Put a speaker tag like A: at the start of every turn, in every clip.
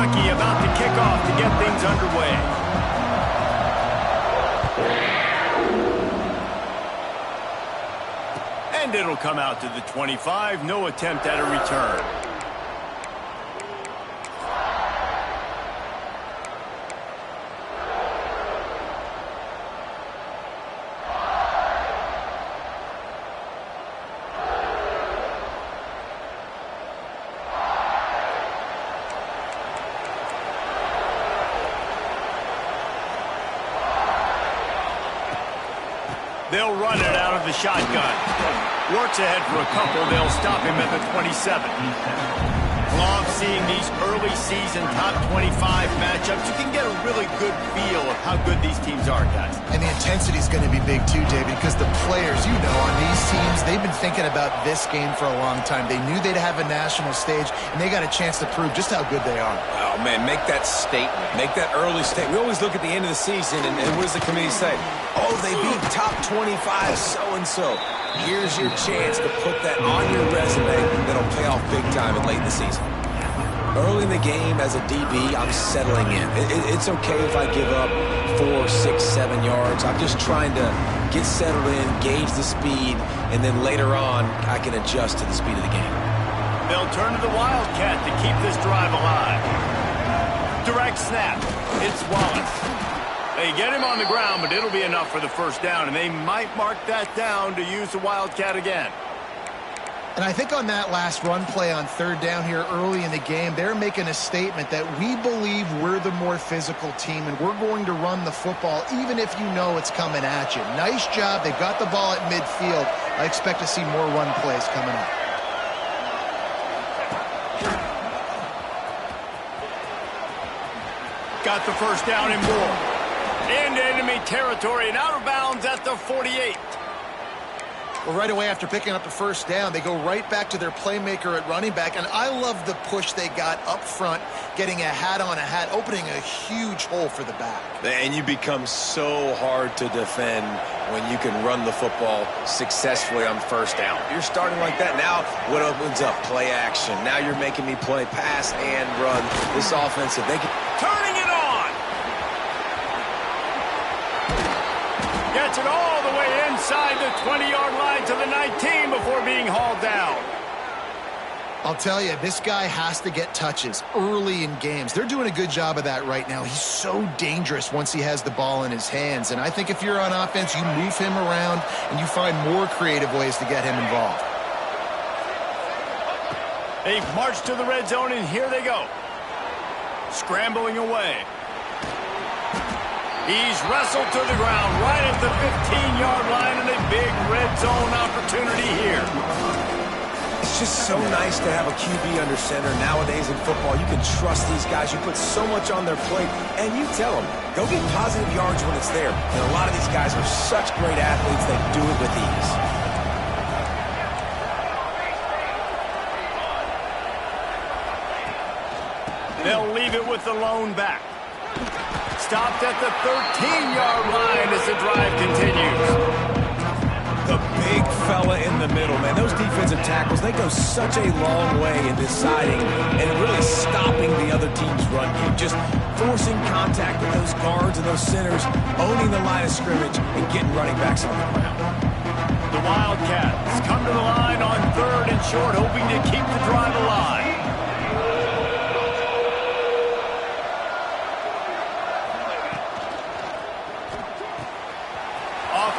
A: Kentucky about to kick off to get things underway. And it'll come out to the 25. No attempt at a return. They'll run it out of the shotgun. Works ahead for a couple. They'll stop him at the 27. Love seeing these early season top 25 matchups. You can get a really good feel of how good these teams are, guys.
B: And the intensity is going to be big too, David, because the players, you know, on these teams, they've been thinking about this game for a long time. They knew they'd have a national stage, and they got a chance to prove just how good they are.
C: Oh, man, make that statement. Make that early statement. We always look at the end of the season, and what does the committee say? Oh, they beat top 25 so-and-so. Here's your chance to put that on your resume that'll pay off big time and late in the season. Early in the game as a DB, I'm settling in. It's okay if I give up 4, 6, 7 yards. I'm just trying to get settled in, gauge the speed, and then later on, I can adjust to the speed of the game.
A: They'll turn to the Wildcat to keep this drive alive. Direct snap. It's Wallace. They get him on the ground, but it'll be enough for the first down, and they might mark that down to use the Wildcat again.
B: And I think on that last run play on third down here early in the game, they're making a statement that we believe we're the more physical team, and we're going to run the football even if you know it's coming at you. Nice job. They've got the ball at midfield. I expect to see more run plays coming up.
A: Got the first down and more. Into enemy territory and out of bounds at the 48.
B: Well, right away after picking up the first down, they go right back to their playmaker at running back, and I love the push they got up front, getting a hat on a hat, opening a huge hole for the back.
C: And you become so hard to defend when you can run the football successfully on first down. You're starting like that. Now what opens up? Play action. Now you're making me play pass and run. This offense, if they can...
A: Turning it on! Gets it all the way inside the 20-yard line to the 19 before being hauled down.
B: I'll tell you, this guy has to get touches early in games. They're doing a good job of that right now. He's so dangerous once he has the ball in his hands. And I think if you're on offense, you move him around and you find more creative ways to get him involved.
A: They've marched to the red zone, and here they go. Scrambling away. He's wrestled to the ground right at the 15-yard line, and a big red zone opportunity here.
C: It's just so nice to have a QB under center. Nowadays in football, you can trust these guys. You put so much on their plate, and you tell them, go get positive yards when it's there. And a lot of these guys are such great athletes, they do it with ease.
A: They'll leave it with the lone back. Stopped at the 13-yard line as the drive continues.
C: The big fella in the middle, man. Those defensive tackles, they go such a long way in deciding and really stopping the other team's run game. Just forcing contact with those guards and those centers, owning the line of scrimmage, and getting running backs on the ground.
A: The Wildcats come to the line on third and short, hoping to keep the drive alive.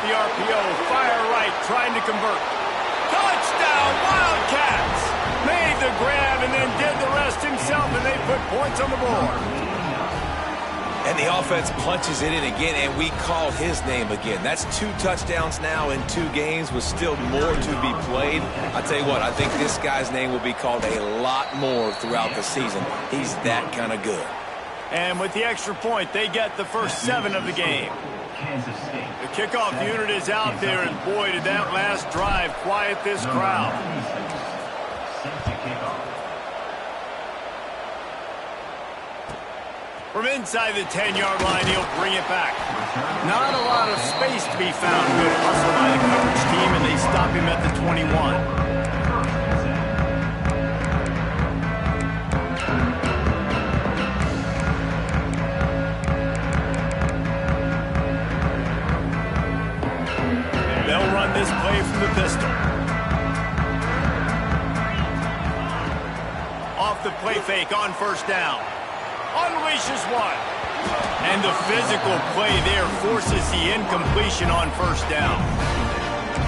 A: The RPO, fire right, trying to convert. Touchdown, Wildcats! Made the grab and then did the rest himself, and they put points on the board.
C: And the offense punches it in again, and we call his name again. That's 2 touchdowns now in 2 games with still more to be played. I tell you what, I think this guy's name will be called a lot more throughout the season. He's that kind of good.
A: And with the extra point, they get the first 7 of the game. The kickoff unit is out there, and boy, did that last drive quiet this crowd. From inside the 10-yard line, he'll bring it back. Not a lot of space to be found. Good hustle by the coverage team, and they stop him at the 21. run this play from the pistol. Off the play fake on first down. Unleashes one. And the physical play there forces the incompletion on first down.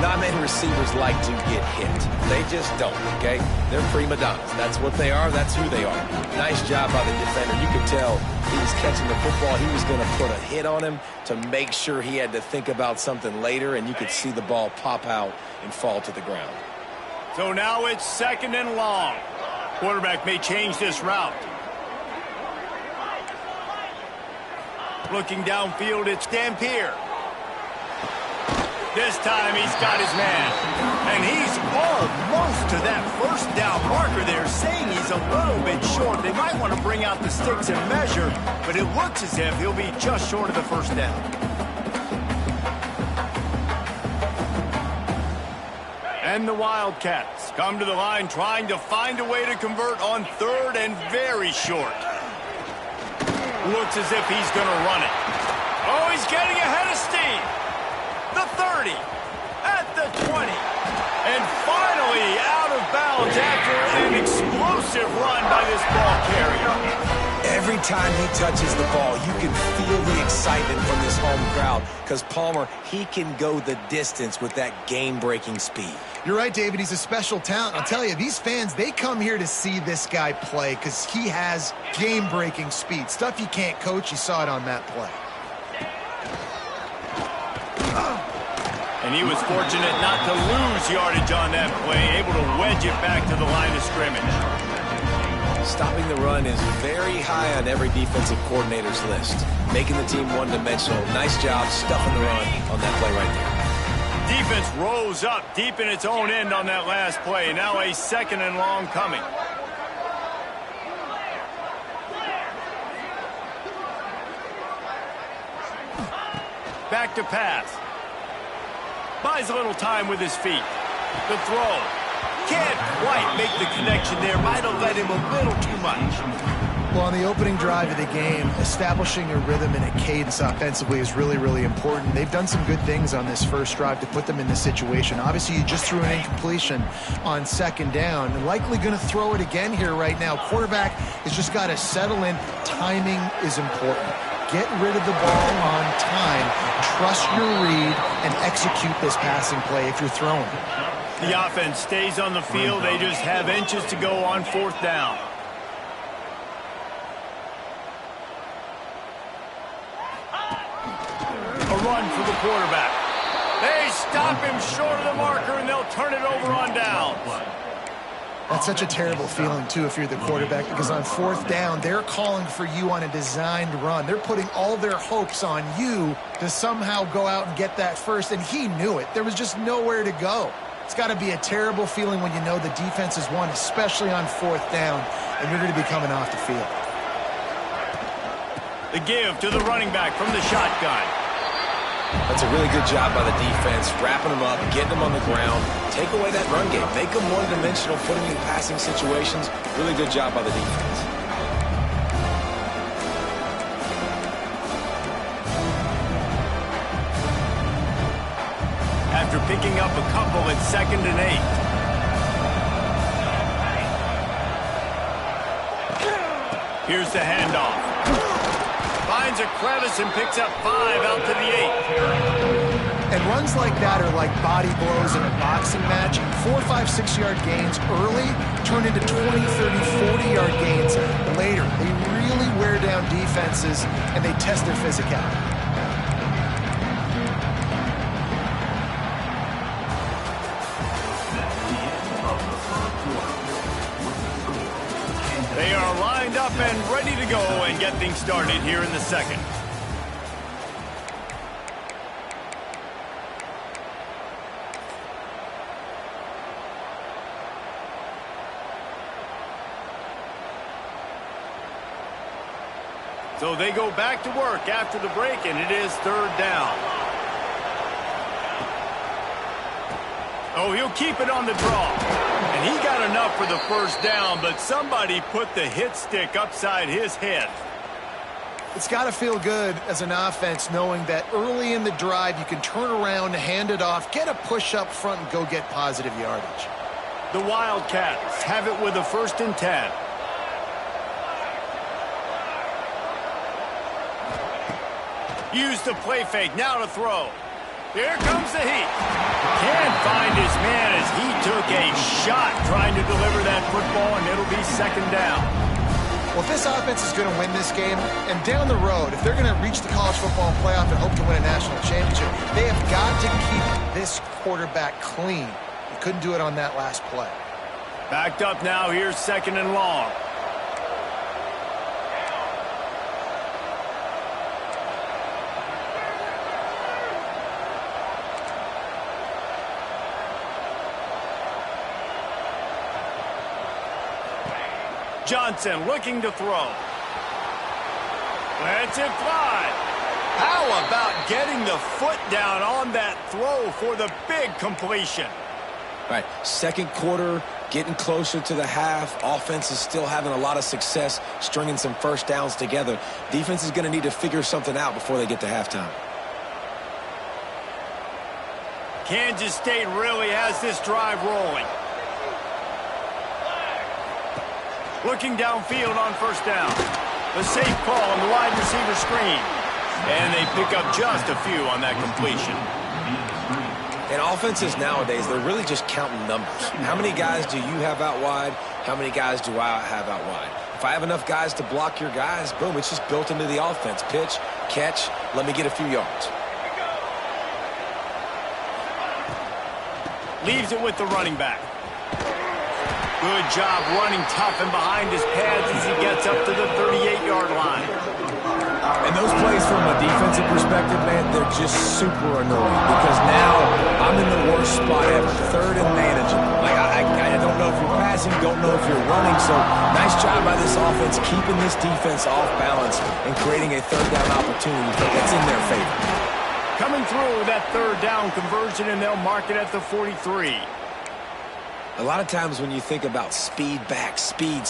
C: Not many receivers like to get hit. They just don't, okay? They're prima donnas. That's what they are. That's who they are. Nice job by the defender. You could tell he was catching the football. He was going to put a hit on him to make sure he had to think about something later, and you could see the ball pop out and fall to the ground.
A: So now it's 2nd and long. Quarterback may change this route. Looking downfield, it's Dampier. This time he's got his man. And he's almost to that first down marker there, saying he's a little bit short. They might want to bring out the sticks and measure, but it looks as if he'll be just short of the first down. And the Wildcats come to the line trying to find a way to convert on 3rd and very short. Looks as if he's going to run it. Oh, he's getting ahead of steam. The 30, at the 20, and finally out of bounds after an explosive run by this ball carrier.
C: Every time he touches the ball, you can feel the excitement from this home crowd because Palmer, he can go the distance with that game-breaking speed.
B: You're right, David. He's a special talent. I'll tell you, these fans, they come here to see this guy play because he has game-breaking speed. Stuff you can't coach. You saw it on that play.
A: And he was fortunate not to lose yardage on that play, able to wedge it back to the line of scrimmage.
C: Stopping the run is very high on every defensive coordinator's list. Making the team one-dimensional. Nice job stuffing the run on that play right there.
A: Defense rose up deep in its own end on that last play. Now a 2nd and long coming. Back to pass. Buys a little time with his feet. The throw. Can't quite make the connection there. Might have led him a little too much.
B: Well, on the opening drive of the game, establishing a rhythm and a cadence offensively is really, really important. They've done some good things on this first drive to put them in this situation. Obviously, you just threw an incompletion on 2nd down. And likely going to throw it again here right now. Quarterback has just got to settle in. Timing is important. Get rid of the ball on time. Trust your read and execute this passing play if you're throwing.
A: The offense stays on the field. They just have inches to go on 4th down. A run for the quarterback. They stop him short of the marker, and they'll turn it over on downs.
B: That's such a terrible feeling, too, if you're the quarterback, because on 4th down, they're calling for you on a designed run. They're putting all their hopes on you to somehow go out and get that first, and he knew it. There was just nowhere to go. It's got to be a terrible feeling when you know the defense has won, especially on 4th down, and you're going to be coming off the field.
A: The give to the running back from the shotgun.
C: That's a really good job by the defense, wrapping them up, getting them on the ground. Take away that run game. Make them one-dimensional, put them in passing situations. Really good job by the defense.
A: After picking up a couple at 2nd and 8. Here's the handoff. Finds a crevice and picks up 5 out to the 8.
B: And runs like that are like body blows in a boxing match. 4, 5, 6-yard gains early turn into 20, 30, 40-yard gains later. They really wear down defenses, and they test their physicality.
A: They are lined up and ready to go and get things started here in the 2nd. So they go back to work after the break, and it is 3rd down. Oh, he'll keep it on the draw. And he got enough for the first down, but somebody put the hit stick upside his head.
B: It's got to feel good as an offense knowing that early in the drive you can turn around, hand it off, get a push up front, and go get positive yardage.
A: The Wildcats have it with a 1st and 10. Use the play fake, now to throw. Here comes the heat. Can't find his man as he took a shot trying to deliver that football, and it'll be 2nd down.
B: Well, if this offense is going to win this game, and down the road, if they're going to reach the college football playoff and hope to win a national championship, they have got to keep this quarterback clean. They couldn't do it on that last play.
A: Backed up now, here's 2nd and long. Johnson looking to throw. Lets it fly. How about getting the foot down on that throw for the big completion?
C: All right, 2nd quarter, getting closer to the half. Offense is still having a lot of success stringing some 1st downs together. Defense is going to need to figure something out before they get to halftime.
A: Kansas State really has this drive rolling. Looking downfield on 1st down. The safe call on the wide receiver screen. And they pick up just a few on that completion.
C: And offenses nowadays, they're really just counting numbers. How many guys do you have out wide? How many guys do I have out wide? If I have enough guys to block your guys, boom, it's just built into the offense. Pitch, catch, let me get a few yards.
A: Leaves it with the running back. Good job running tough and behind his pads as he gets up to the 38-yard line.
C: And those plays from a defensive perspective, man, they're just super annoying because now I'm in the worst spot ever, 3rd and manageable. Like, I don't know if you're passing, don't know if you're running, so nice job by this offense keeping this defense off balance and creating a 3rd down opportunity that's in their favor.
A: Coming through that 3rd down conversion, and they'll mark it at the 43.
C: A lot of times when you think about speed back, speed,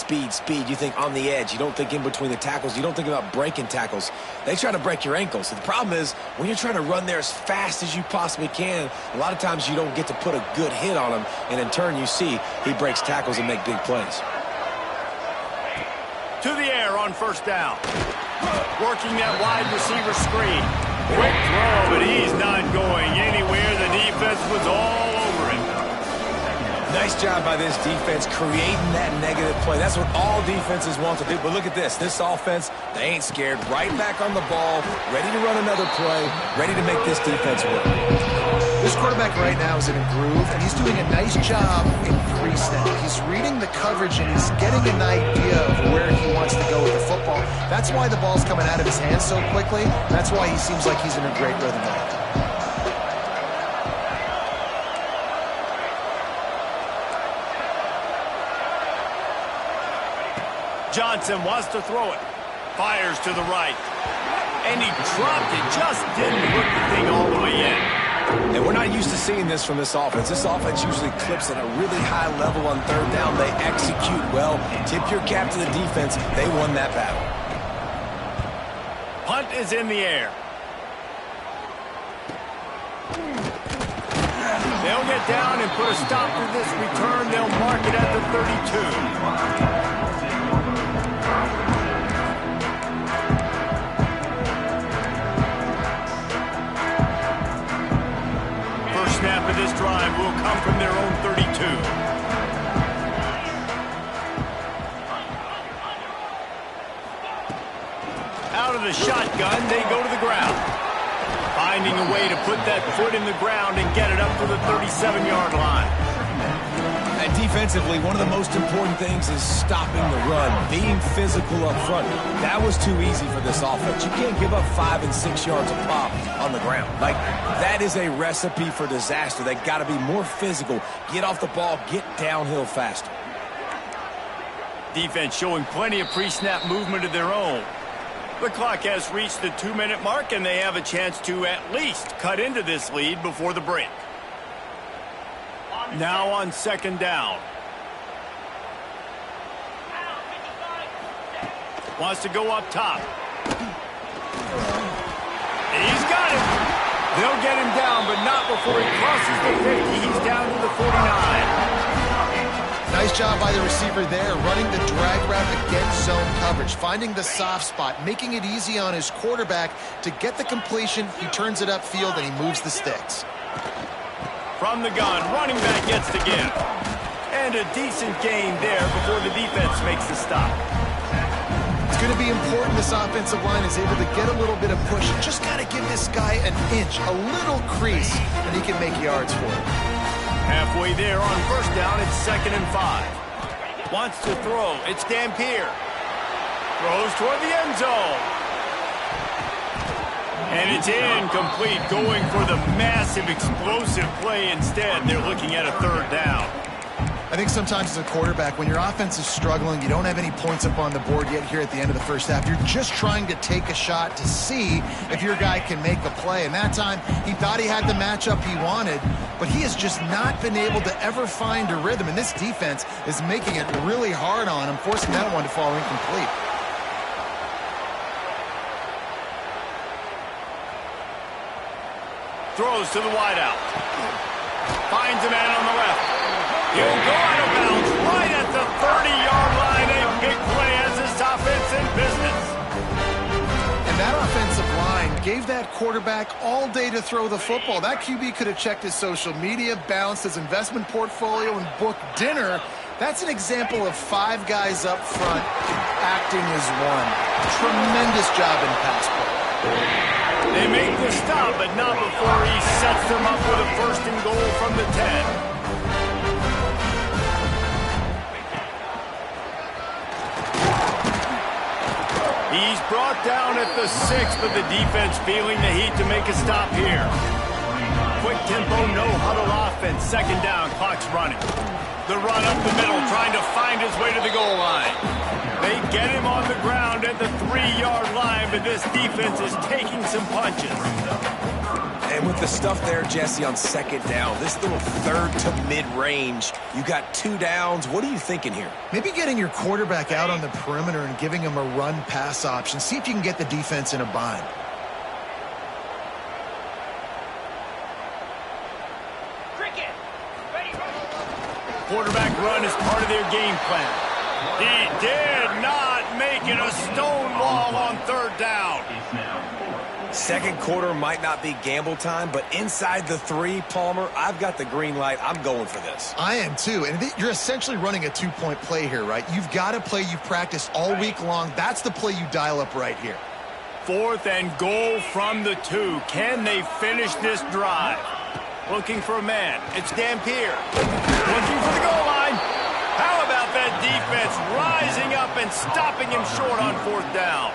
C: you think on the edge. You don't think in between the tackles. You don't think about breaking tackles. They try to break your ankles. So the problem is when you're trying to run there as fast as you possibly can, a lot of times you don't get to put a good hit on him, and in turn you see he breaks tackles and make big plays.
A: To the air on 1st down. Working that wide receiver screen. Quick throw, but he's not going anywhere. The defense was all over him.
C: Nice job by this defense creating that negative play. That's what all defenses want to do. But look at this. This offense, they ain't scared. Right back on the ball, ready to run another play, ready to make this defense work.
B: This quarterback right now is in a groove, and he's doing a nice job in pre-snap. He's reading the coverage, and he's getting an idea of where he wants to go with the football. That's why the ball's coming out of his hands so quickly. That's why he seems like he's in a great rhythm now.
A: Johnson wants to throw it. Fires to the right. And he dropped it. Just didn't put the thing all the way in.
C: And we're not used to seeing this from this offense. This offense usually clips at a really high level on 3rd down. They execute well. Tip your cap to the defense. They won that battle.
A: Punt is in the air. They'll get down and put a stop to this return. They'll mark it at the 32. Snap of this drive will come from their own 32. Out of the shotgun, they go to the ground. Finding a way to put that foot in the ground and get it up to the 37-yard line.
C: And defensively, one of the most important things is stopping the run, being physical up front. That was too easy for this offense. You can't give up 5 and 6 yards a pop on the ground. Like, that is a recipe for disaster. They got to be more physical, get off the ball, get downhill faster.
A: Defense showing plenty of pre-snap movement of their own. The clock has reached the 2-minute mark, and they have a chance to at least cut into this lead before the break. Now on 2nd down. Wants to go up top. got him. They'll get him down, but not before he crosses the 50. He's down to the 49.
B: Nice job by the receiver there, running the drag route against zone coverage, finding the soft spot, making it easy on his quarterback to get the completion. He turns it upfield, and he moves the sticks.
A: From the gun, running back gets the give. And a decent gain there before the defense makes the stop.
B: It's going to be important this offensive line is able to get a little bit of push. You just got to give this guy an inch, a little crease, and he can make yards for it.
A: Halfway there on first down, it's 2nd and 5. Wants to throw. It's Dampier. Throws toward the end zone. And it's incomplete, going for the massive explosive play instead. They're looking at a 3rd down.
B: I think sometimes as a quarterback, when your offense is struggling, you don't have any points up on the board yet here at the end of the first half. You're just trying to take a shot to see if your guy can make a play. And that time, he thought he had the matchup he wanted, but he has just not been able to ever find a rhythm. And this defense is making it really hard on him, forcing that one to fall incomplete.
A: Throws to the wideout. Finds a man on the left. He'll go out of bounds right at the 30-yard line. A big play as this offense in business.
B: And that offensive line gave that quarterback all day to throw the football. That QB could have checked his social media, balanced his investment portfolio, and booked dinner. That's an example of 5 guys up front acting as one. Tremendous job in pass play.
A: They make the stop, but not before he sets them up with a 1st and goal from the 10. He's brought down at the 6, but the defense feeling the heat to make a stop here. Quick tempo, no huddle offense. 2nd down, clock's running. The run up the middle, trying to find his way to the goal line. They get him on the ground at the 3-yard line, but this defense is taking some punches.
C: And with the stuff there, Jesse, on 2nd down, this little 3rd to mid-range, you got 2 downs. What are you thinking here?
B: Maybe getting your quarterback out on the perimeter and giving him a run-pass option. See if you can get the defense in a bind.
A: Quarterback run is part of their game plan. He did not make it a stone wall on 3rd down.
C: 2nd quarter might not be gamble time, but inside the 3, Palmer, I've got the green light. I'm going for this.
B: I am too, and you're essentially running a 2-point play here, right? You've got to play you've practiced all week long. That's the play you dial up right here.
A: 4th and goal from the 2. Can they finish this drive? Looking for a man. It's Dampier. Looking for the goal line. How about that defense rising up and stopping him short on 4th down?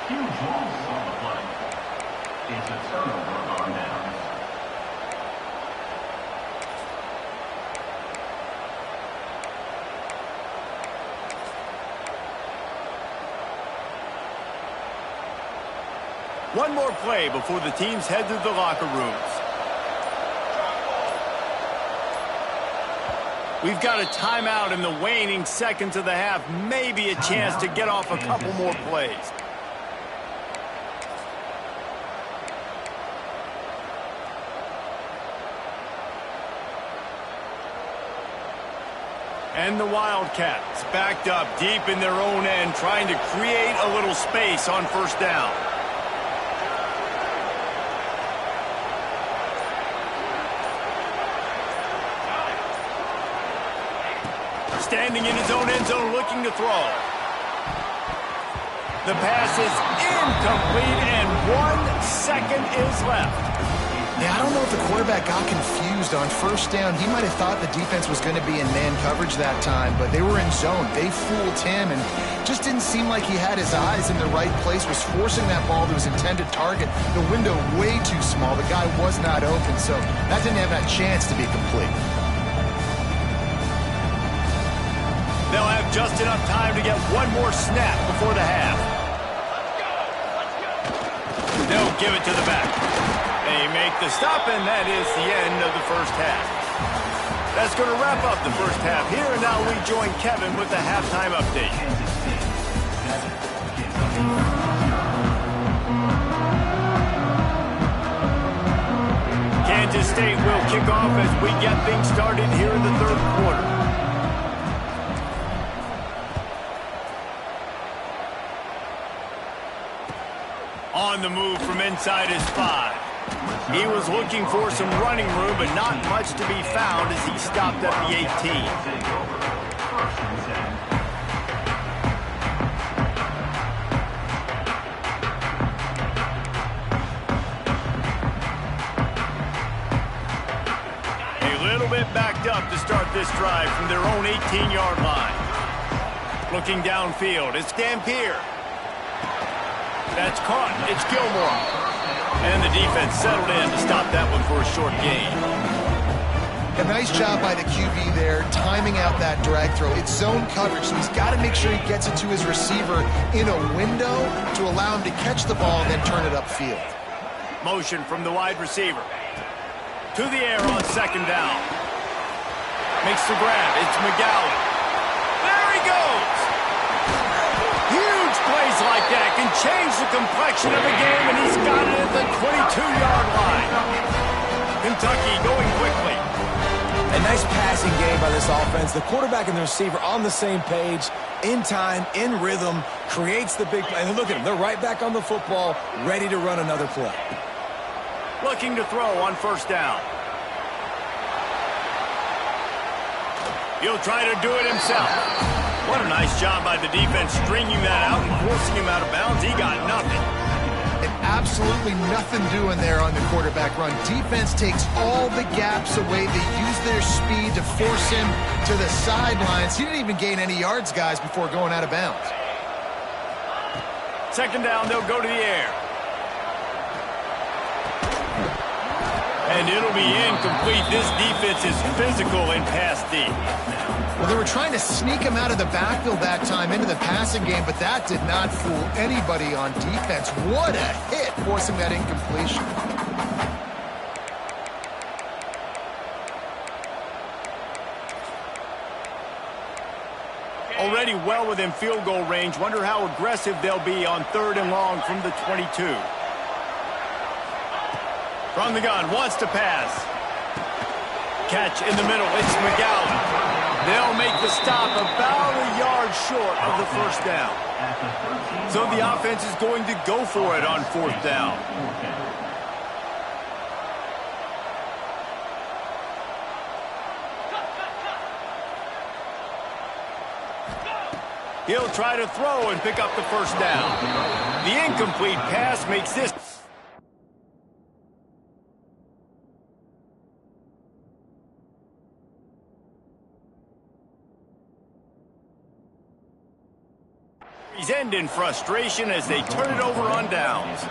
A: One more play before the teams head to the locker rooms. We've got a timeout in the waning seconds of the half. Maybe a chance to get off a couple more plays. And the Wildcats backed up deep in their own end, trying to create a little space on 1st down. Standing in his own end zone, looking to throw. The pass is incomplete, and 1 second is left.
B: Yeah, I don't know if the quarterback got confused on 1st down. He might have thought the defense was going to be in man coverage that time, but they were in zone. They fooled him, and just didn't seem like he had his eyes in the right place, was forcing that ball to his intended target. The window way too small. The guy was not open, so that didn't have that chance to be complete.
A: They'll have just enough time to get one more snap before the half. They'll give it to the back. They make the stop, and that is the end of the first half. That's going to wrap up the first half here, and now we join Kevin with the halftime update. Kansas State will kick off as we get things started here in the third quarter. On the move from inside his 5. He was looking for some running room, but not much to be found as he stopped at the 18. Backed up to start this drive from their own 18-yard line. Looking downfield, it's Dampier. That's caught, it's Gilmore. And the defense settled in to stop that one for a short gain.
B: A nice job by the QB there, timing out that drag throw. It's zone coverage, so he's got to make sure he gets it to his receiver in a window to allow him to catch the ball and then turn it upfield.
A: Motion from the wide receiver. To the air on second down. Makes the grab. It's McGowan. There he goes. Huge plays like that can change the complexion of a game, and he's got it at the 22-yard line. Kentucky going quickly.
C: A nice passing game by this offense. The quarterback and the receiver on the same page, in time, in rhythm, creates the big play. And look at them. They're right back on the football, ready to run another play.
A: Looking to throw on first down. He'll try to do it himself. What a nice job by the defense stringing that out and forcing him out of bounds. He got nothing.
B: And absolutely nothing doing there on the quarterback run. Defense takes all the gaps away. They use their speed to force him to the sidelines. He didn't even gain any yards, guys, before going out of bounds.
A: Second down, they'll go to the air. And it'll be incomplete. This defense is physical and pass deep.
B: Well, they were trying to sneak him out of the backfield that time into the passing game, but that did not fool anybody on defense. What a hit, forcing that incompletion.
A: Already well within field goal range. Wonder how aggressive they'll be on third and long from the 22. From the gun, wants to pass. Catch in the middle, it's McGowan. They'll make the stop about a yard short of the first down. So the offense is going to go for it on fourth down. He'll try to throw and pick up the first down. The incomplete pass makes this. He's ending frustration as they turn it over on downs.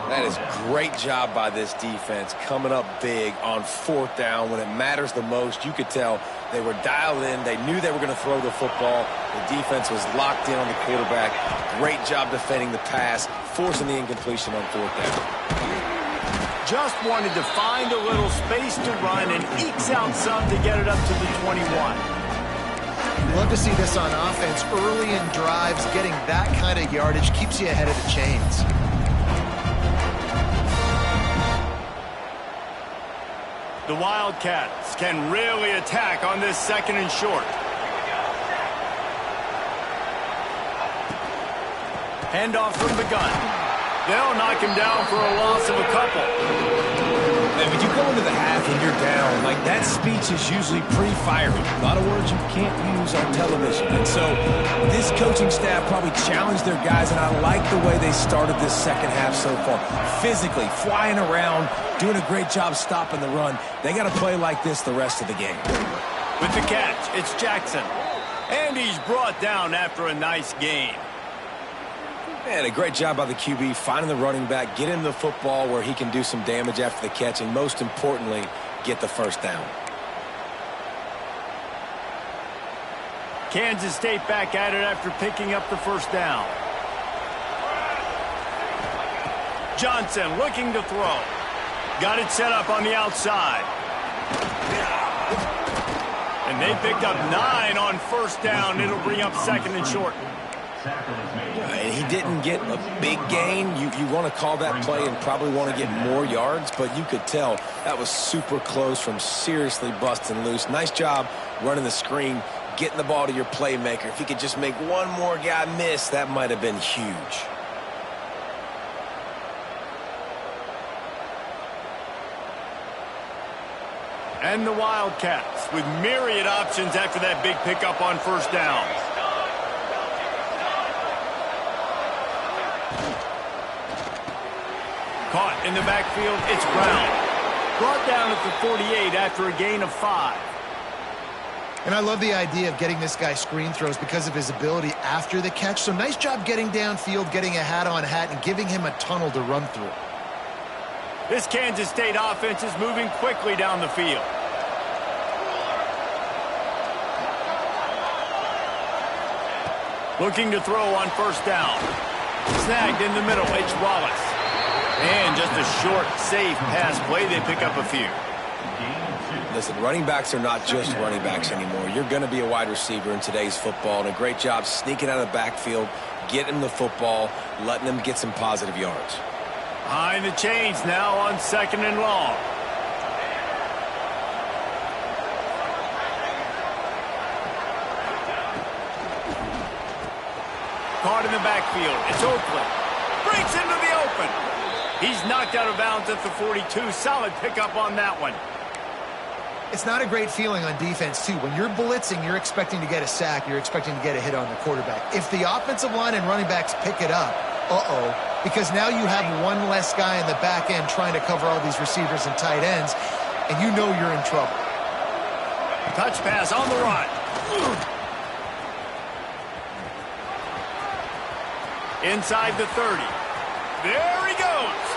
C: That is great job by this defense, coming up big on fourth down when it matters the most. You could tell they were dialed in. They knew they were going to throw the football. The defense was locked in on the quarterback. Great job defending the pass, forcing the incompletion on fourth down.
A: Just wanted to find a little space to run and ekes out some to get it up to the 21.
B: Love to see this on offense. Early in drives, getting that kind of yardage keeps you ahead of the chains.
A: The Wildcats can really attack on this second and short. Handoff from the gun. They'll knock him down for a loss of a couple.
C: And when you go into the half and you're down, like that speech is usually pretty fiery. A lot of words you can't use on television. And so this coaching staff probably challenged their guys, and I like the way they started this second half so far. Physically, flying around, doing a great job stopping the run. They got to play like this the rest of the game.
A: With the catch, it's Jackson. And he's brought down after a nice gain.
C: And a great job by the QB, finding the running back, get him the football where he can do some damage after the catch, and most importantly, get the first down.
A: Kansas State back at it after picking up the first down. Johnson looking to throw. Got it set up on the outside. And they picked up 9 on first down. It'll bring up second and short.
C: And he didn't get a big gain. You want to call that play and probably want to get more yards, but you could tell that was super close from seriously busting loose. Nice job running the screen, getting the ball to your playmaker. If he could just make one more guy miss, that might have been huge.
A: And the Wildcats with myriad options after that big pickup on first down. Caught in the backfield, it's Brown. Brought down at the 48 after a gain of 5.
B: And I love the idea of getting this guy screen throws because of his ability after the catch. So nice job getting downfield, getting a hat-on-hat, and giving him a tunnel to run through.
A: This Kansas State offense is moving quickly down the field. Looking to throw on first down. Snagged in the middle, it's Wallace. And just a short, safe pass play. They pick up a few.
C: Listen, running backs are not just running backs anymore. You're going to be a wide receiver in today's football, and a great job sneaking out of the backfield, getting him the football, letting him get some positive yards.
A: Behind the chains now on second and long. Caught in the backfield. It's Oakland. Breaks into the open. He's knocked out of bounds at the 42. Solid pickup on that one.
B: It's not a great feeling on defense, too. When you're blitzing, you're expecting to get a sack. You're expecting to get a hit on the quarterback. If the offensive line and running backs pick it up, because now you have one less guy in the back end trying to cover all these receivers and tight ends, and you know you're in trouble.
A: Touch pass on the run. Inside the 30. There he goes.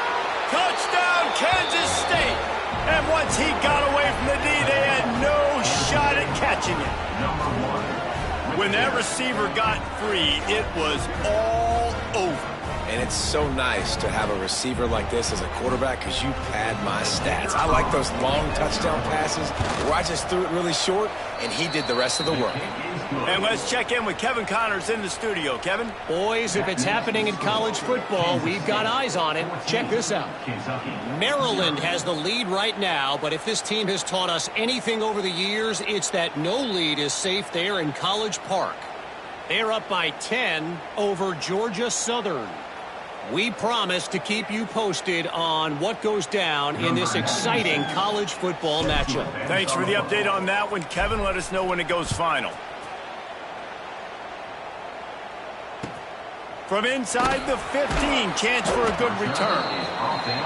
A: Touchdown, Kansas State. And once he got away from the D, they had no shot at catching it. When that receiver got free, it was all over.
C: And it's so nice to have a receiver like this as a quarterback because you pad my stats. I like those long touchdown passes where I just threw it really short and he did the rest of the work.
A: And let's check in with Kevin Connors in the studio. Kevin?
D: Boys, if it's happening in college football, we've got eyes on it. Check this out. Maryland has the lead right now, but if this team has taught us anything over the years, it's that no lead is safe there in College Park. They're up by 10 over Georgia Southern. We promise to keep you posted on what goes down in this exciting college football matchup.
A: Thanks for the update on that one, Kevin. Let us know when it goes final. From inside the 15, chance for a good return.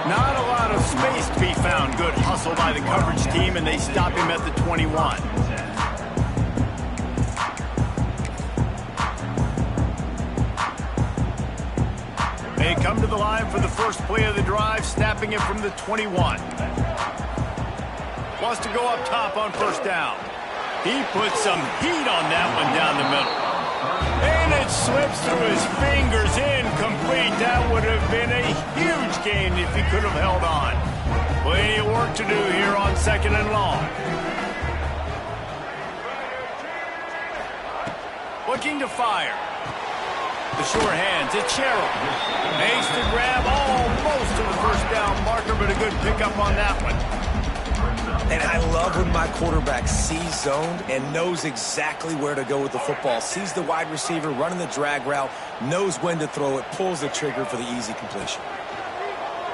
A: Not a lot of space to be found. Good hustle by the coverage team, and they stop him at the 21. They come to the line for the first play of the drive, snapping it from the 21. Wants to go up top on first down. He puts some heat on that one down the middle. And it slips through his fingers, incomplete. That would have been a huge gain if he could have held on. Plenty of work to do here on second and long. Looking to fire. The short hands, it's Sherrill. Makes the grab almost to the first down marker, but a good pickup on that one.
C: And I love when my quarterback sees zoned and knows exactly where to go with the football. Sees the wide receiver running the drag route, knows when to throw it, pulls the trigger for the easy completion.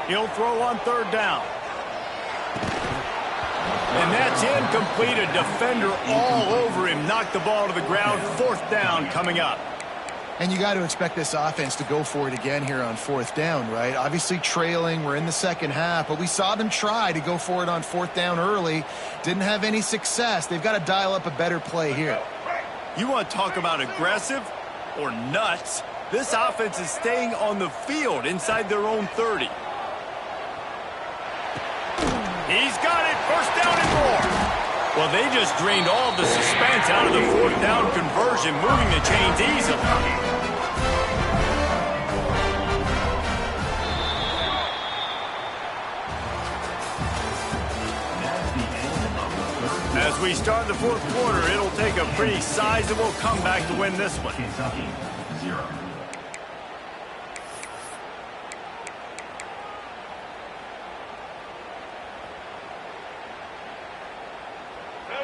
A: He'll throw on third down. And that's incomplete. A defender all over him. Knocked the ball to the ground. Fourth down coming up.
B: And you got to expect this offense to go for it again here on fourth down, right? Obviously trailing, we're in the second half, but we saw them try to go for it on fourth down early. Didn't have any success. They've got to dial up a better play here.
A: You want to talk about aggressive or nuts? This offense is staying on the field inside their own 30. He's got it, first down and more. Well, they just drained all the suspense out of the fourth down conversion, moving the chains easily. As we start the fourth quarter, it'll take a pretty sizable comeback to win this one.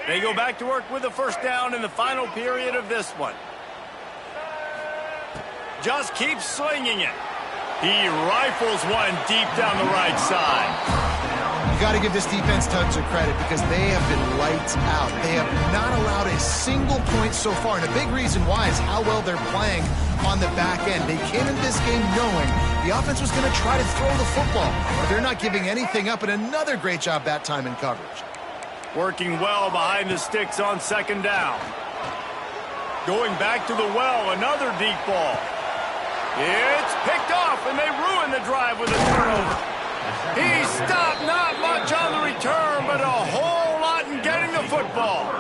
A: They go back to work with a first down in the final period of this one. Just keeps slinging it. He rifles one deep down the right side.
B: You got to give this defense tons of credit because they have been lights out. They have not allowed a single point so far, and a big reason why is how well they're playing on the back end. They came into this game knowing the offense was going to try to throw the football, but they're not giving anything up, and another great job that time in coverage.
A: Working well behind the sticks on second down. Going back to the well, another deep ball. It's picked off, and they ruin the drive with a turnover. He stopped, not much on the return, but a whole lot in getting the football.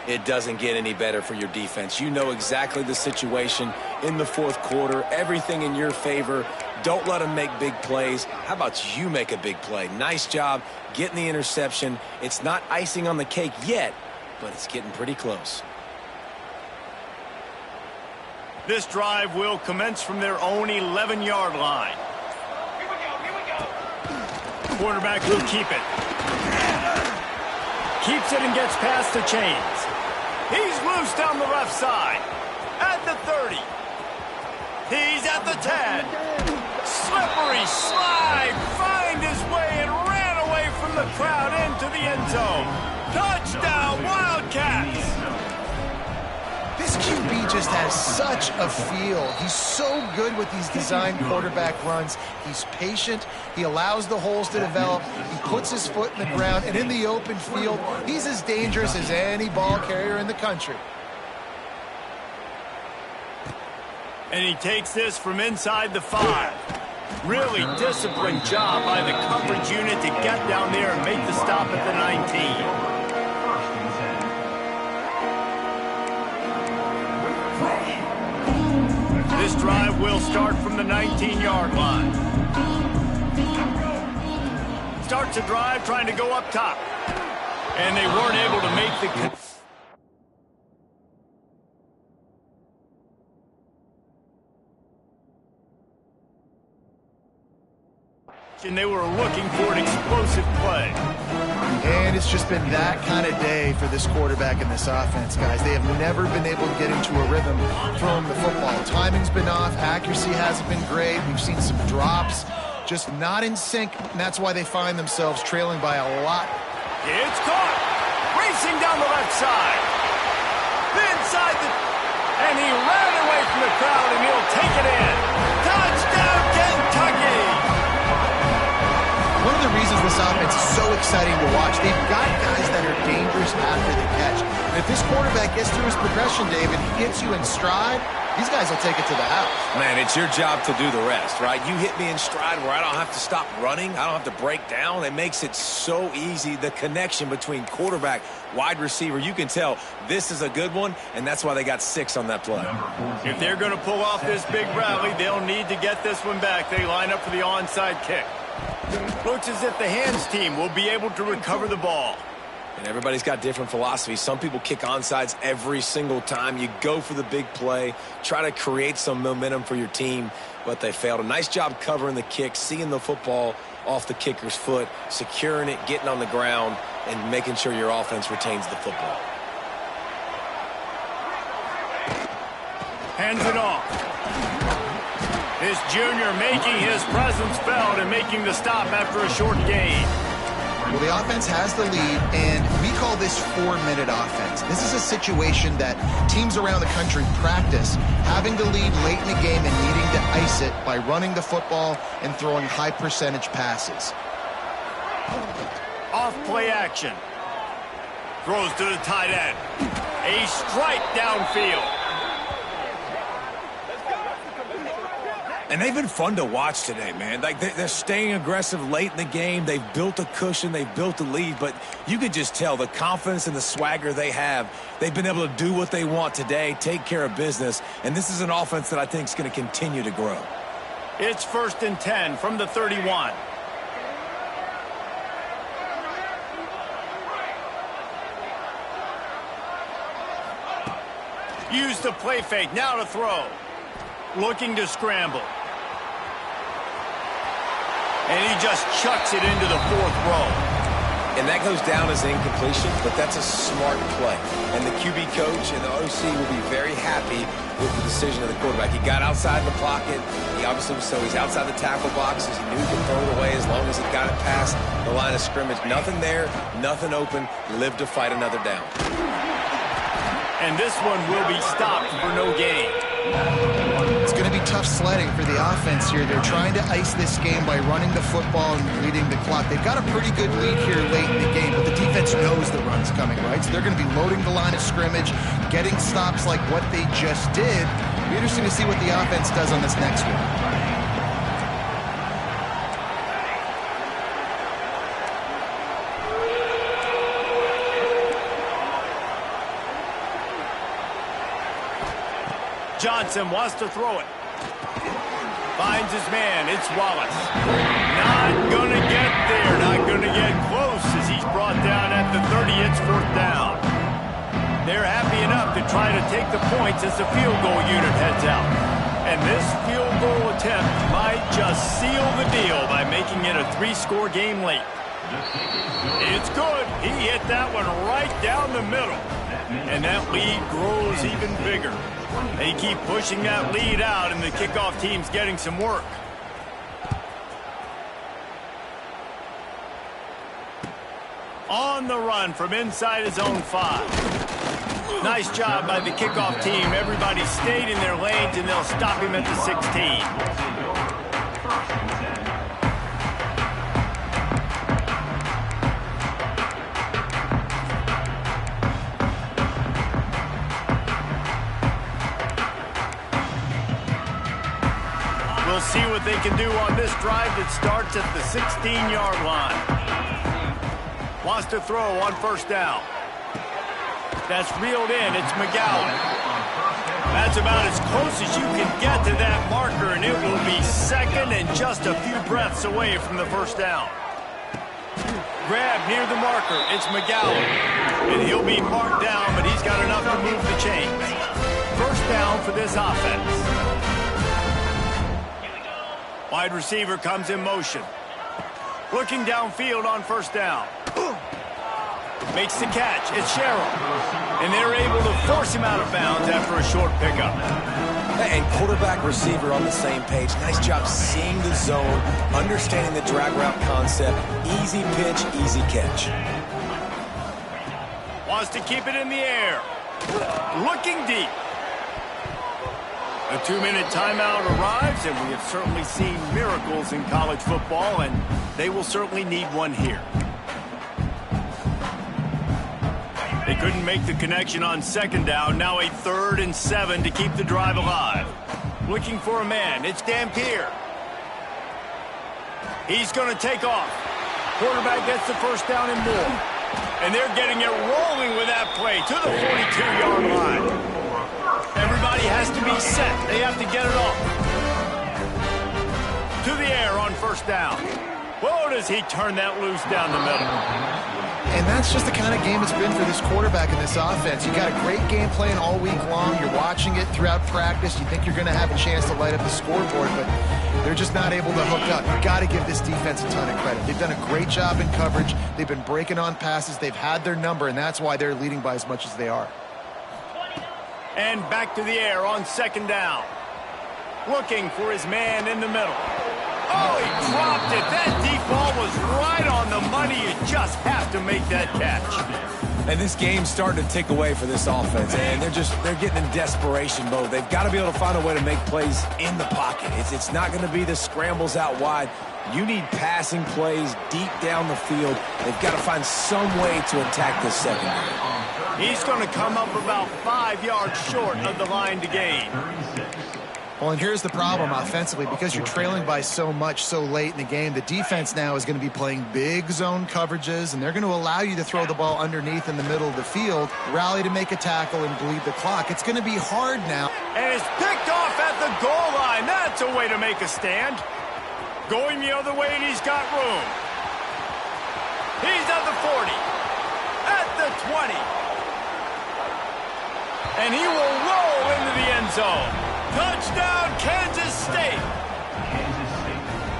C: It doesn't get any better for your defense. You know exactly the situation in the fourth quarter, everything in your favor. Don't let them make big plays. How about you make a big play? Nice job getting the interception. It's not icing on the cake yet, but it's getting pretty close.
A: This drive will commence from their own 11-yard line. Quarterback will keep it. Keeps it and gets past the chains. He's loose down the left side. At the 30. He's at the 10. Slippery slide. Find his way and ran away from the crowd into the end zone. Touchdown, Wildcats.
B: This QB just has such a feel. He's so good with these design quarterback runs. He's patient. He allows the holes to develop. He puts his foot in the ground. And in the open field, he's as dangerous as any ball carrier in the country.
A: And he takes this from inside the 5. Really disciplined job by the coverage unit to get down there and make the stop at the 19. This drive will start from the 19-yard line. Starts a drive trying to go up top. And they weren't able to make the... And they were looking for an explosive play.
B: And it's just been that kind of day for this quarterback and this offense, guys. They have never been able to get into a rhythm throwing the football. Timing's been off. Accuracy hasn't been great. We've seen some drops. Just not in sync, and that's why they find themselves trailing by a lot.
A: It's caught. Racing down the left side. Inside the... And he ran away from the crowd, and he'll take it in. Touchdown, Kentucky!
B: One of the reasons this offense is so exciting to watch, they've got guys that are dangerous after the catch. And if this quarterback gets through his progression, David, he gets you in stride, these guys will take it to the house.
C: Man, it's your job to do the rest, right? You hit me in stride where I don't have to stop running. I don't have to break down. It makes it so easy. The connection between quarterback, wide receiver, you can tell this is a good one, and that's why they got 6 on that play.
A: If they're going to pull off this big rally, they'll need to get this one back. They line up for the onside kick. Looks as if the hands team will be able to recover the ball.
C: And everybody's got different philosophies. Some people kick onside every single time. You go for the big play, try to create some momentum for your team, but they failed. A nice job covering the kick, seeing the football off the kicker's foot, securing it, getting on the ground, and making sure your offense retains the football.
A: Hands it off. This junior making his presence felt and making the stop after a short gain.
B: Well, the offense has the lead, and we call this 4-minute offense. This is a situation that teams around the country practice, having the lead late in the game and needing to ice it by running the football and throwing high-percentage passes.
A: Off play action. Throws to the tight end. A strike downfield.
C: And they've been fun to watch today, man. Like they're staying aggressive late in the game. They've built a cushion. They've built a lead. But you could just tell the confidence and the swagger they have. They've been able to do what they want today, take care of business. And this is an offense that I think is going to continue to grow.
A: It's 1st and 10 from the 31. Use the play fake. Now to throw. Looking to scramble. And he just chucks it into the 4th row.
C: And that goes down as an incompletion, but that's a smart play. And the QB coach and the OC will be very happy with the decision of the quarterback. He got outside the pocket. He obviously was, so he's outside the tackle boxes. He knew he could throw it away as long as he got it past the line of scrimmage. Nothing there, nothing open. Lived to fight another down.
A: And this one will be stopped for no gain.
B: It's going to be tough sledding for the offense here. They're trying to ice this game by running the football and leading the clock. They've got a pretty good lead here late in the game, but the defense knows the run's coming, right? So they're going to be loading the line of scrimmage, getting stops like what they just did. It'll be interesting to see what the offense does on this next one.
A: Johnson wants to throw it. Finds his man. It's Wallace. Not going to get there. Not going to get close as he's brought down at the 30. It's 4th down. They're happy enough to try to take the points as the field goal unit heads out. And this field goal attempt might just seal the deal by making it a 3-score game late. It's good. He hit that one right down the middle. And that lead grows even bigger. They keep pushing that lead out, and the kickoff team's getting some work. On the run from inside his own 5. Nice job by the kickoff team. Everybody stayed in their lanes, and they'll stop him at the 16. We'll see what they can do on this drive that starts at the 16-yard line. Wants to throw on 1st down. That's reeled in. It's McGowan. That's about as close as you can get to that marker, and it will be 2nd and just a few breaths away from the 1st down. Grab near the marker. It's McGowan. And he'll be marked down, but he's got enough to move the chains. 1st down for this offense. Wide receiver comes in motion. Looking downfield on 1st down. Makes the catch. It's Sherrill. And they're able to force him out of bounds after a short pickup.
C: And quarterback receiver on the same page. Nice job seeing the zone, understanding the drag route concept. Easy pitch, easy catch.
A: Wants to keep it in the air. Looking deep. A 2-minute timeout arrives, and we have certainly seen miracles in college football, and they will certainly need one here. They couldn't make the connection on 2nd down. Now a 3rd and 7 to keep the drive alive. Looking for a man. It's Dampier. He's going to take off. Quarterback gets the 1st down and more. And they're getting it rolling with that play to the 42-yard line. Everybody has to be set. They have to get it off. To the air on 1st down. Whoa, does he turn that loose down the middle.
B: And that's just the kind of game it's been for this quarterback in this offense. You got a great game plan all week long. You're watching it throughout practice. You think you're going to have a chance to light up the scoreboard, but they're just not able to hook up. You've got to give this defense a ton of credit. They've done a great job in coverage. They've been breaking on passes. They've had their number, and that's why they're leading by as much as they are.
A: And back to the air on 2nd down. Looking for his man in the middle. Oh, he dropped it. That deep ball was right on the money. You just have to make that catch.
C: And this game's starting to tick away for this offense, and they're getting in desperation mode. They've got to be able to find a way to make plays in the pocket. It's not going to be the scrambles out wide. You need passing plays deep down the field. They've got to find some way to attack this secondary.
A: He's going to come up about 5 yards short of the line to gain.
B: Well, and here's the problem offensively. Because you're trailing by so much so late in the game, the defense now is going to be playing big zone coverages, and they're going to allow you to throw the ball underneath in the middle of the field, rally to make a tackle, and bleed the clock. It's going to be hard now.
A: And it's picked off at the goal line. That's a way to make a stand. Going the other way, and he's got room. He's at the 40. At the 20. And he will roll into the end zone. Touchdown,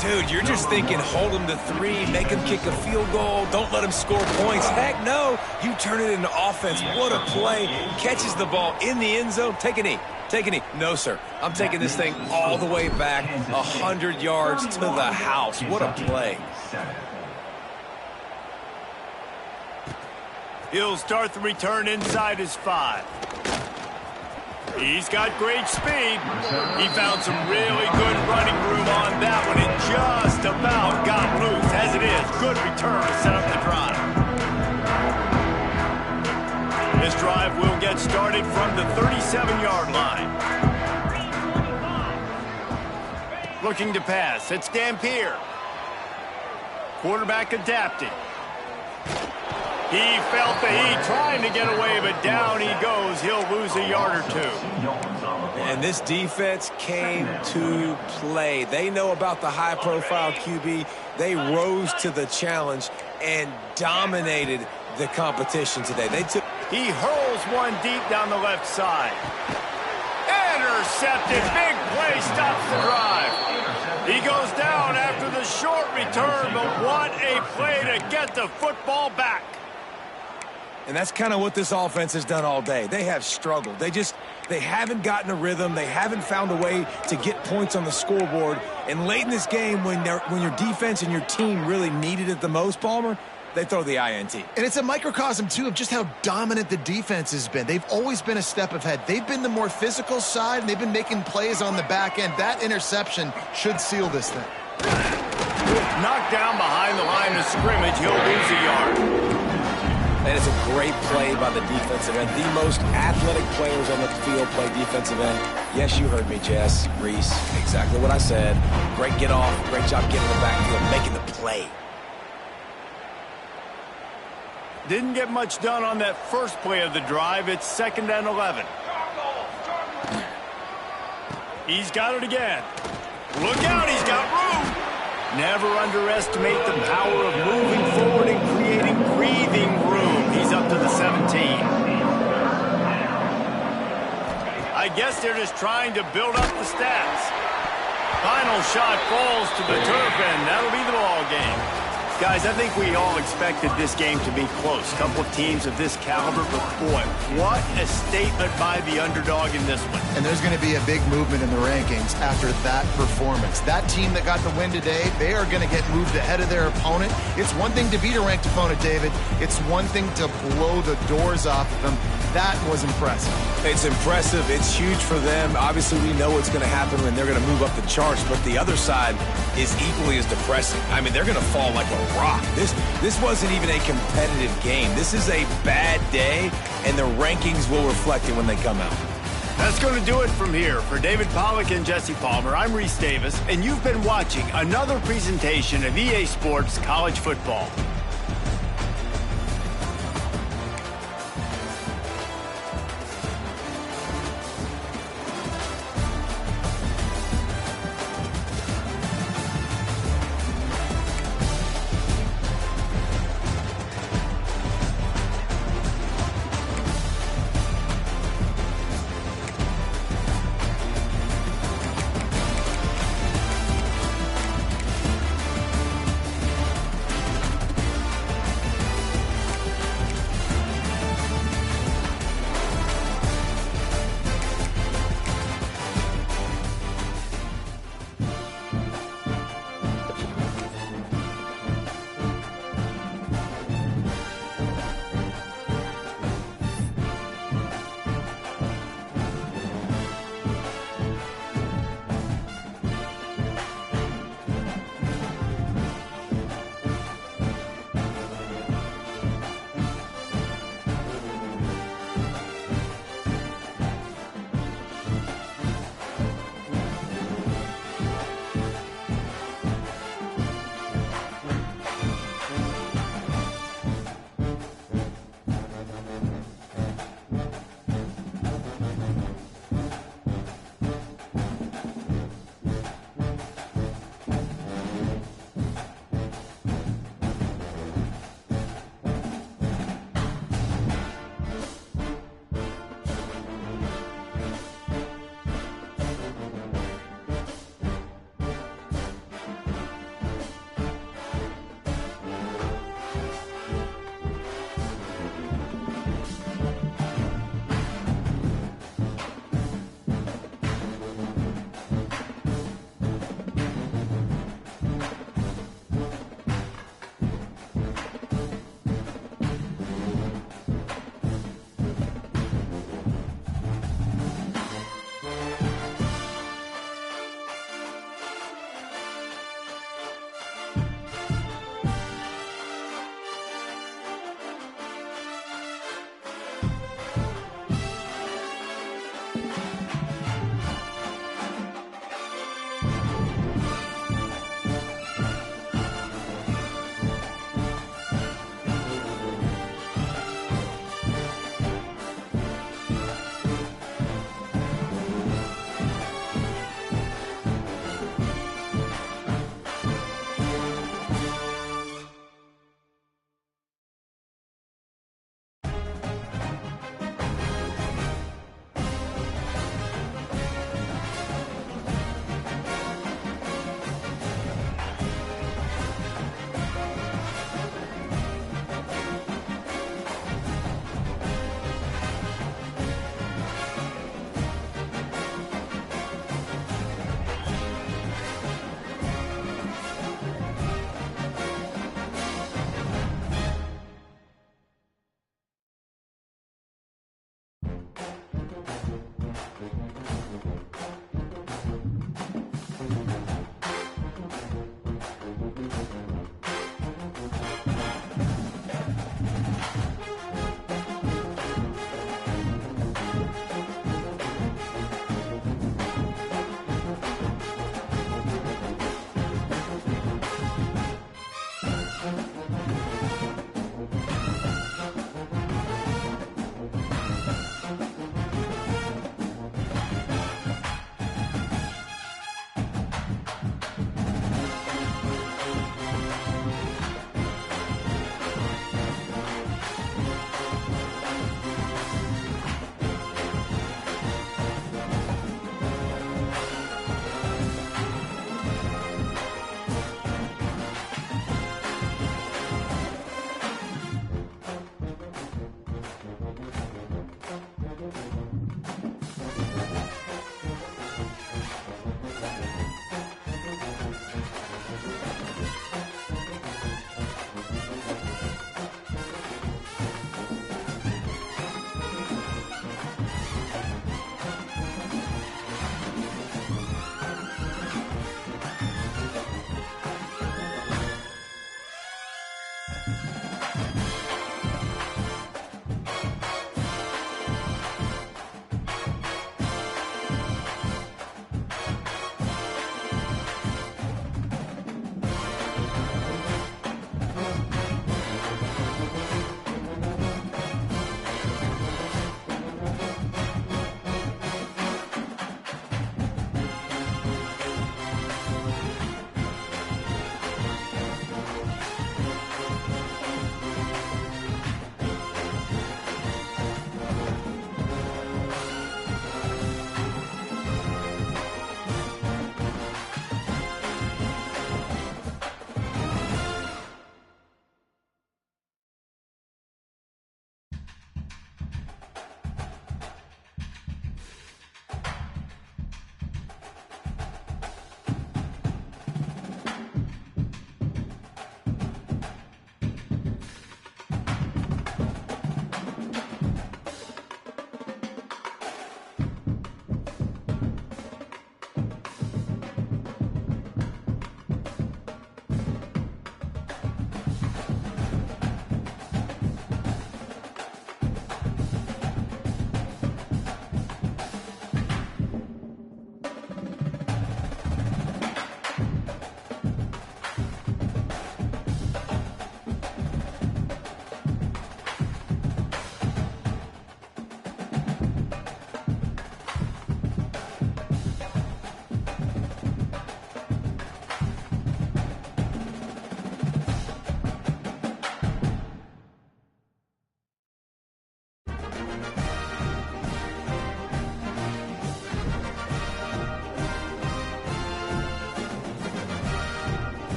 C: Dude, you're just thinking hold him to 3, make him kick a field goal, don't let him score points. Heck no, you turn it into offense. What a play. Catches the ball in the end zone. Take a knee. Take a knee. No, sir. I'm taking this thing all the way back 100 yards to the house. What a play.
A: He'll start the return inside his 5. He's got great speed. He found some really good running room on that one. It just about got loose. As it is, good return to set up the drive. This drive will get started from the 37-yard line. Looking to pass. It's Dampier. Quarterback adapting. He felt the heat, trying to get away, but down he goes. He'll lose a yard or 2.
C: And this defense came to play. They know about the high-profile QB. They rose to the challenge and dominated the competition today.
A: He hurls one deep down the left side. Intercepted. Big play stops the drive. He goes down after the short return, but what a play to get the football back.
C: And that's kind of what this offense has done all day. They have struggled. They haven't gotten a rhythm. They haven't found a way to get points on the scoreboard. And late in this game, when your defense and your team really needed it the most, Palmer, they throw the INT.
B: And it's a microcosm, too, of just how dominant the defense has been. They've always been a step ahead. They've been the more physical side, and they've been making plays on the back end. That interception should seal this thing.
A: Knocked down behind the line of scrimmage. He'll lose a yard.
C: And it's a great play by the defensive end. The most athletic players on the field play defensive end. Yes, you heard me, Jess, Reese. Exactly what I said. Great get off. Great job getting the backfield, making the play.
A: Didn't get much done on that first play of the drive. It's 2nd and 11. He's got it again. Look out, he's got room. Never underestimate the power of moving forward and creating breathing room. He's up to the 17. I guess they're just trying to build up the stats. Final shot falls to the turf, and that'll be the ball game. Guys, I think we all expected this game to be close. A couple of teams of this caliber, but boy, what a statement by the underdog in this one.
B: And there's going to be a big movement in the rankings after that performance. That team that got the win today, they are going to get moved ahead of their opponent. It's one thing to beat a ranked opponent, David. It's one thing to blow the doors off of them. That was impressive.
C: It's impressive. It's huge for them. Obviously, we know what's going to happen when they're going to move up the charts, but the other side is equally as depressing. I mean, they're going to fall like a rock. This wasn't even a competitive game. This is a bad day, and the rankings will reflect it when they come out.
A: That's going to do it from here. For David Pollack and Jesse Palmer, I'm Reese Davis, and you've been watching another presentation of EA Sports College Football.